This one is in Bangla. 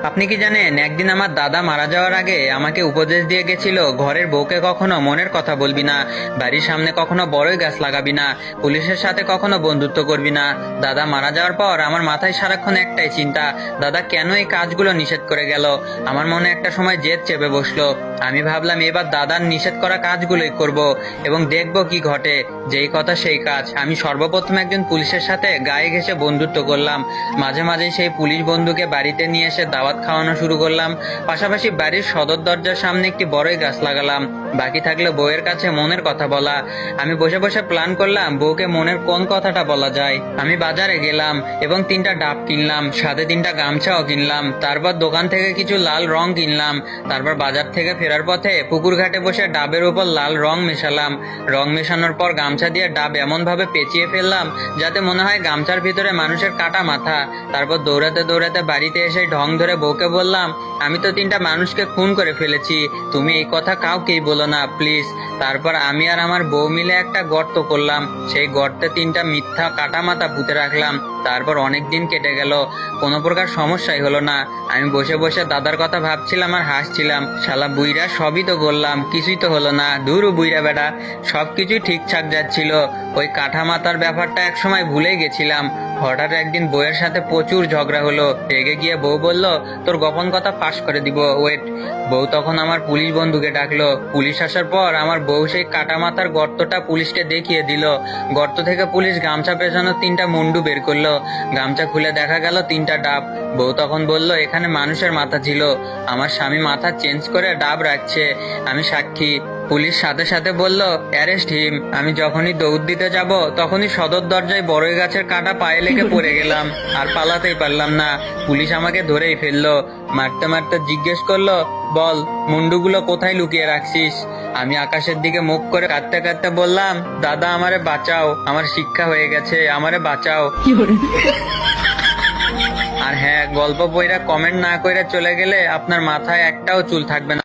আপনি কি জানেন, একদিন আমার দাদা মারা যাওয়ার আগে আমাকে উপদেশ দিয়ে গেছিল, ঘরের বউকে কখনো মনের কথা বলবি না, বাড়ির সামনে কখনো বড়ই গাছ লাগাবি না, পুলিশের সাথে কখনো বন্ধুত্ব করবি না। দাদা মারা যাওয়ার পর আমার মাথায় সারাক্ষণ একটাই চিন্তা, দাদা কেন এই কাজগুলো নিষেধ করে গেল। আমার মনে একটা সময় জেদ চেপে বসলো। আমি ভাবলাম এবার দাদার নিষেধ করা কাজগুলোই করব এবং দেখব কি ঘটে। যেই কথা সেই কাজ। আমি সর্বপ্রথম একজন পুলিশের সাথে গায়ে ঘেঁষে বন্ধুত্ব করলাম। মাঝে মাঝে সেই পুলিশ বন্ধুকে বাড়িতে নিয়ে এসে দাওয়াত খাওয়ানো শুরু করলাম। পাশাপাশি বাড়ির সদর দরজার সামনে একটি বড়ই গাছ লাগালাম। বাকি থাকলে বউয়ের কাছে মনের কথা বলা। আমি বসে বসে প্ল্যান করলাম বউকে মনের কোন কথাটা বলা যায়। আমি বাজারে গেলাম এবং 3টা ডাব কিনলাম, সাথে 3টা গামছাও কিনলাম। তারপর দোকান থেকে কিছু লাল রং কিনলাম। তারপর বাজার থেকে ফেরার পথে পুকুর ঘাটে বসে ডাবের উপর লাল রং মেশালাম। রং মেশানোর পর গামছা দিয়ে ডাব এমন ভাবে পেঁচিয়ে ফেললাম যাতে মনে হয় গামছার ভিতরে মানুষের কাটা মাথা। তারপর দৌড়াতে দৌড়াতে বাড়িতে এসে ঢং ধরে বউকে বললাম, আমি তো 3টা মানুষকে খুন করে ফেলেছি, তুমি এই কথা কাউকেই বলো না প্লিজ। তারপর আমি আর আমার বউ মিলে একটা গর্ত করলাম, সেই গর্তে 3টা মিথ্যা কাটা মাথা পুঁতে রাখলাম। তারপর অনেক দিন কেটে গেল, কোনো প্রকার সমস্যাই হলো না। আমি বসে বসে দাদার কথা ভাবছিলাম আর হাসছিলাম। শালা বুইরা, সবই তো করলাম, কিছুই তো হলো না। ধুরু বুইরা বেটা, সবকিছুই ঠিকঠাক যাচ্ছিল। ওই কাঠা মাথার ব্যাপারটা একসময় ভুলেই গেছিলাম। হঠাৎ একদিন বউয়ের সাথে প্রচুর ঝগড়া হলো। রেগে গিয়ে বউ বলল, তোর গোপন কথা ফাঁস করে দিব, ওয়েট। বউ তখন আমার পুলিশ বন্ধুকে ডাকলো। পুলিশ আসার পর আমার বউ সেই কাটা মাথার গর্তটা পুলিশকে দেখিয়ে দিল। গর্ত থেকে পুলিশ গামছা পেছানো 3টা মুন্ডু বের করলো। গামছা খুলে দেখা গেল 3টা ডাব। বউ তখন বলল, এখানে মানুষের মাথা ছিল। আমার স্বামী মাথা চেঞ্জ করে ডাব রাখছে, আমি সাক্ষী। পুলিশ সাথে সাথে বলল, অ্যারেস্ট হিম। আমি যখনই দৌড় দিতে যাব তখনই সদর দরজায় বড়ই গাছের কাটা পায়ে লেগে পড়ে গেলাম, আর পালাতেই পারলাম না। পুলিশ আমাকে ধরেই ফেললো। মারতে মারতে জিজ্ঞেস করলো, বল মুন্ডুগুলো কোথায় লুকিয়ে রাখছিস। আমি আকাশের দিকে মুখ করে কাঁদতে কাঁদতে বললাম, দাদা আমারে বাঁচাও, আমার শিক্ষা হয়ে গেছে, আমারে বাঁচাও। আর হ্যাঁ, গল্প বইরা কমেন্ট না কইরা চলে গেলে আপনার মাথায় একটাও চুল থাকবে না।